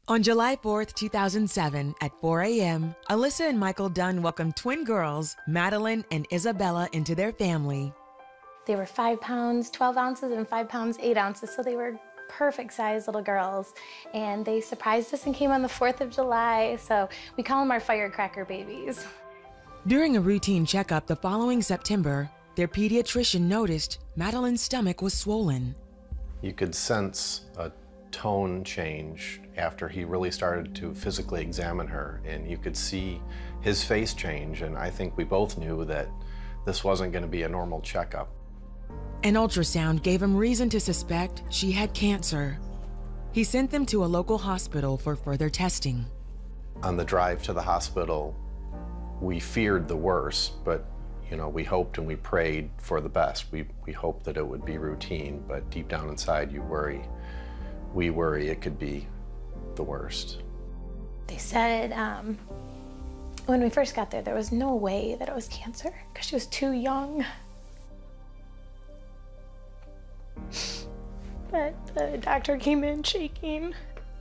On July 4th, 2007, at 4 a.m., Alyssa and Michael Dunn welcomed twin girls, Madeline and Isabella, into their family. They were 5 pounds, 12 ounces, and 5 pounds, 8 ounces, so they were perfect-sized little girls. And they surprised us and came on the 4th of July, so we call them our firecracker babies. During a routine checkup the following September, their pediatrician noticed Madeline's stomach was swollen. You could sense a tone change after he really started to physically examine her, and you could see his face change, and I think we both knew that this wasn't going to be a normal checkup. An ultrasound gave him reason to suspect she had cancer. He sent them to a local hospital for further testing. On the drive to the hospital, we feared the worst, but we hoped and we prayed for the best. We hoped that it would be routine, but deep down inside you worry. We worry it could be the worst. They said when we first got there was no way that it was cancer because she was too young. But the doctor came in shaking,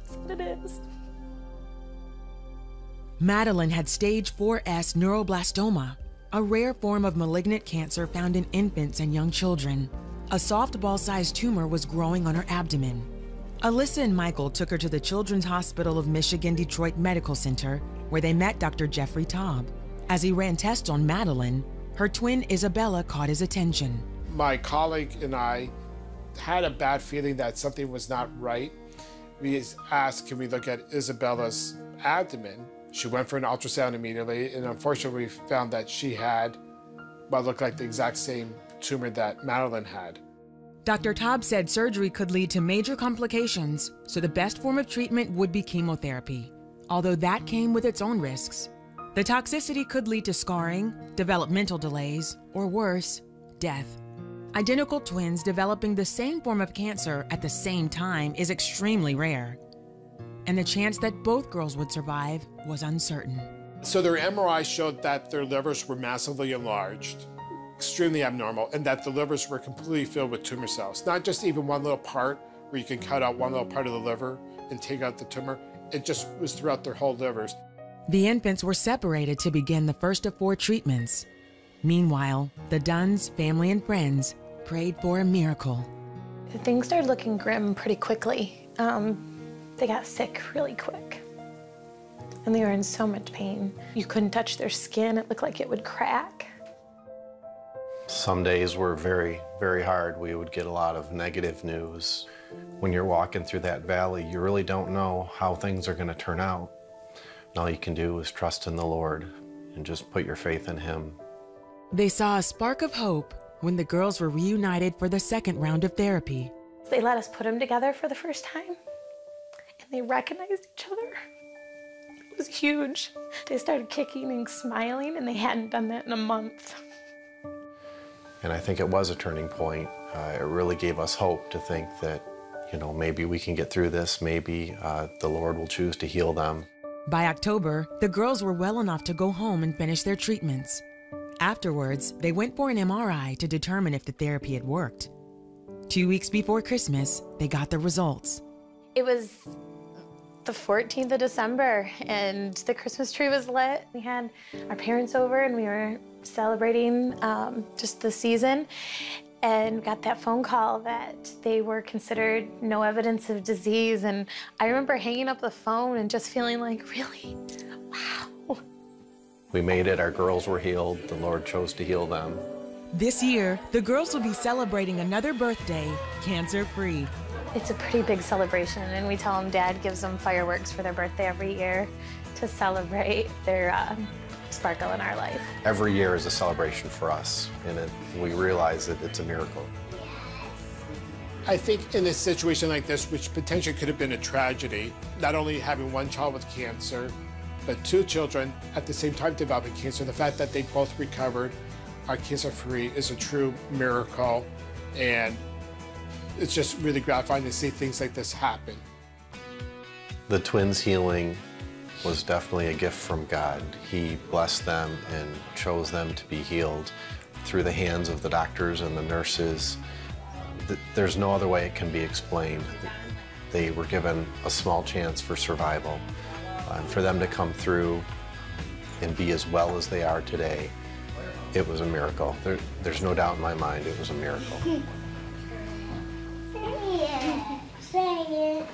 said it is. Madeline had stage 4S neuroblastoma, a rare form of malignant cancer found in infants and young children. A softball-sized tumor was growing on her abdomen. Alyssa and Michael took her to the Children's Hospital of Michigan-Detroit Medical Center, where they met Dr. Jeffrey Taub. As he ran tests on Madeline, her twin Isabella caught his attention. My colleague and I had a bad feeling that something was not right. We asked, can we look at Isabella's abdomen? She went for an ultrasound immediately, and unfortunately we found that she had what looked like the exact same tumor that Madeline had. Dr. Taub said surgery could lead to major complications, so the best form of treatment would be chemotherapy, although that came with its own risks. The toxicity could lead to scarring, developmental delays, or worse, death. Identical twins developing the same form of cancer at the same time is extremely rare, and the chance that both girls would survive was uncertain. So their MRI showed that their livers were massively enlarged, extremely abnormal, and that the livers were completely filled with tumor cells. Not just even one little part where you can cut out one little part of the liver and take out the tumor. It just was throughout their whole livers. The infants were separated to begin the first of 4 treatments. Meanwhile, the Dunns, family and friends, prayed for a miracle. Things started looking grim pretty quickly. They got sick really quick. And they were in so much pain. You couldn't touch their skin. It looked like it would crack. Some days were very, very hard. We would get a lot of negative news. When you're walking through that valley, you really don't know how things are going to turn out. And all you can do is trust in the Lord and just put your faith in Him. They saw a spark of hope when the girls were reunited for the second round of therapy. They let us put them together for the first time, and they recognized each other. It was huge. They started kicking and smiling, and they hadn't done that in a month. And I think it was a turning point. It really gave us hope to think that, maybe we can get through this. Maybe the Lord will choose to heal them. By October, the girls were well enough to go home and finish their treatments. Afterwards, they went for an MRI to determine if the therapy had worked. 2 weeks before Christmas, they got the results. It was the 14th of December, and the Christmas tree was lit. We had our parents over, and we were celebrating just the season, and got that phone call that they were considered no evidence of disease. And I remember hanging up the phone and just feeling like, really? Wow. We made it. Our girls were healed. The Lord chose to heal them. This year, the girls will be celebrating another birthday, cancer-free. It's a pretty big celebration, and we tell them Dad gives them fireworks for their birthday every year to celebrate their sparkle in our life. Every year is a celebration for us, and we realize that it's a miracle. I think in a situation like this, which potentially could have been a tragedy, not only having one child with cancer, but 2 children at the same time developing cancer, the fact that they both recovered, are cancer-free, is a true miracle, and it's just really gratifying to see things like this happen. The twins' healing was definitely a gift from God. He blessed them and chose them to be healed through the hands of the doctors and the nurses. There's no other way it can be explained. they were given a small chance for survival. And for them to come through and be as well as they are today, it was a miracle. There's no doubt in my mind it was a miracle. Say it. Say it.